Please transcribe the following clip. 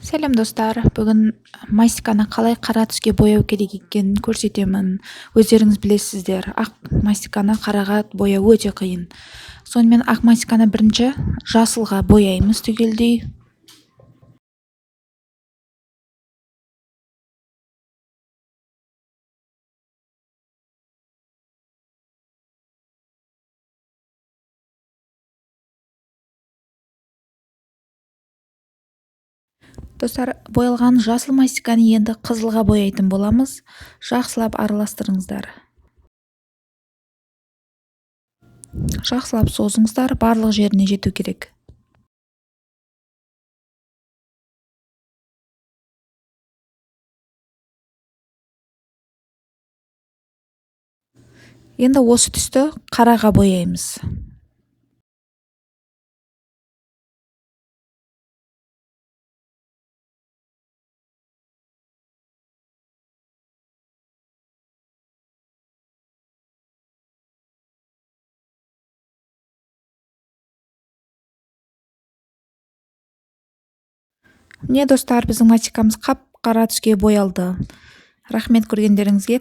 Сәлем достар, бүгін мастиканы қалай қара түске бояу керек екенін көрсетемін. Өздеріңіз білесіздер, ақ мастиканы қараға бояу өте қиын. Сонымен ақ мастиканы бірінші жасылға бояймыз түгелдей. Достар, боялған жасыл мастиканы енді қызылға бояйтын боламыз. Жақсылап араластырыңыздар. Жақсылап созыңыздар, барлық жеріне жету керек. Енді осы түсті қараға бояймыз. Міне достар, біздің мастикамыз қап-қара түске боялды. Рахмет көргендеріңізге.